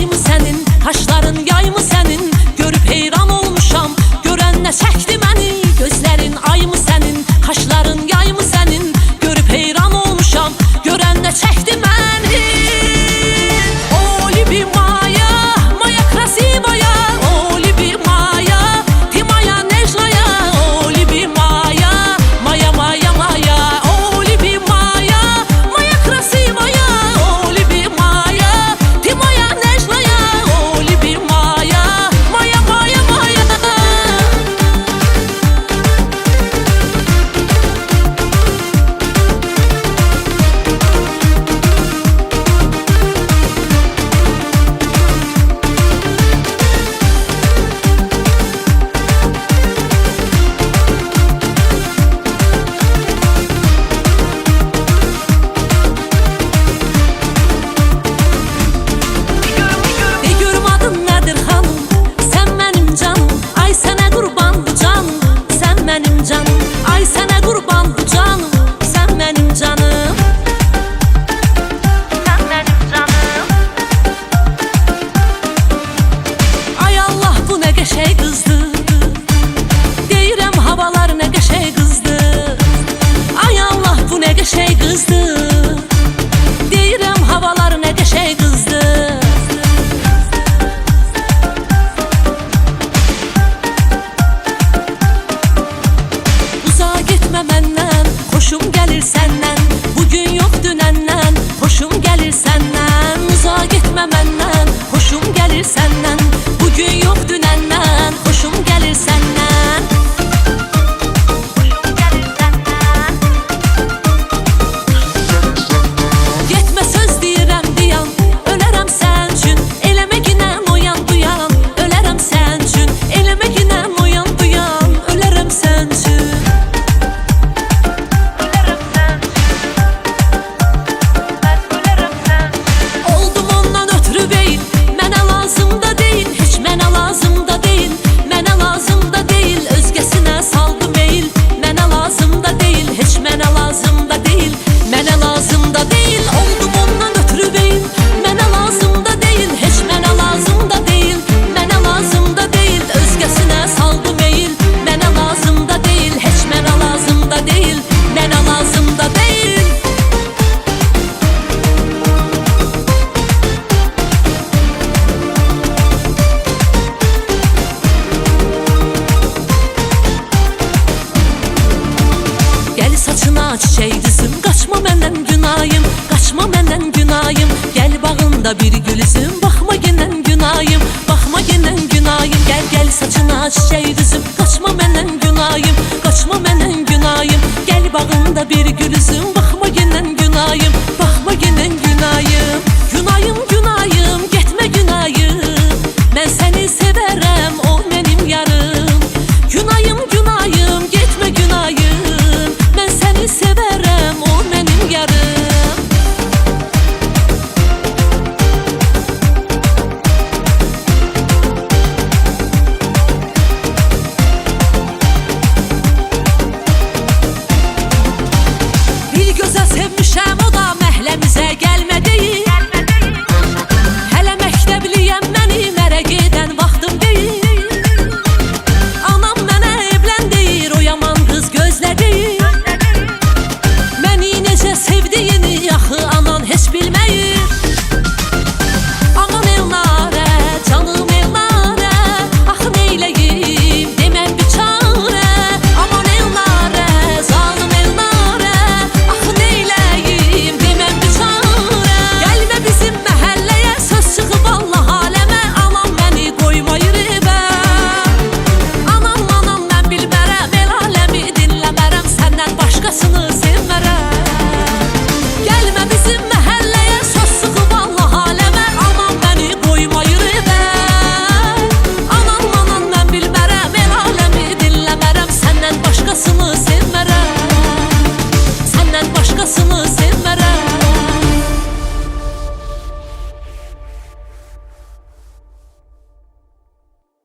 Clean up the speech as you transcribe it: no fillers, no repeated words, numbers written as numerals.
ay mı senin, kaşların yay mı senin? Görüp heyran olmuşam, gören ne çekti məni? Gözlerin ay mı senin, kaşların yay mı senin? Görüp heyran olmuşam, gören ne çekti məni? O любимая, моя красивая, о любимая, ты моя нежная, о любимая, моя, моя, моя, о любимая, моя красивая, о любимая, ты моя нежная, о любимая, моя, моя, моя. De görüm adın nedir hanım? Sen benim canım, ay sana kurban bu canım. Sen benim canım, ay sana kurban bu canım. Sen benim canım. Sen benim canım. Ay Allah bu ne qəşəng qızdır. Deyirəm havalar ne qəşəng qızdır. Ay Allah bu ne qəşəng qızdır. Deyirəm havalar ne qəşəng qızdır. Uzağa gitme menden, hoşum gelir senden. Bugün yok dünenden, hoşum gelir senden. Uzağa gitme menden, hoşum gelir senden. Bugün yok dünenden, hoşum gelir senden. Hoşum gelir senden. Yetme söz deyirəm diyan, ölərəm sən üçün. Eləmə ginəm oyan duyan, ölərəm sən üçün. Eləmə ginəm oyan duyan, ölərəm sən üçün. Oldum ondan ötürü beyim, mənə lazım da deyil, heç mənə lazım da deyil, mənə lazım da deyil, özgəsinə saldı meyil, mənə lazım da deyil, heç mənə lazım da deyil, mənə lazım da deyil. Oldum ondan ötürü beyim, mənə lazım da deyil, heç mənə lazım da deyil, mənə lazım da deyil, özgəsinə saldı meyil, mənə lazım da deyil, heç mənə lazım da deyil, mənə lazım da deyil. Gel saçına çiçeği düzüm, kaçma məndən günayım, kaçma məndən günayım. Gel bağında bir gül üzüm, bax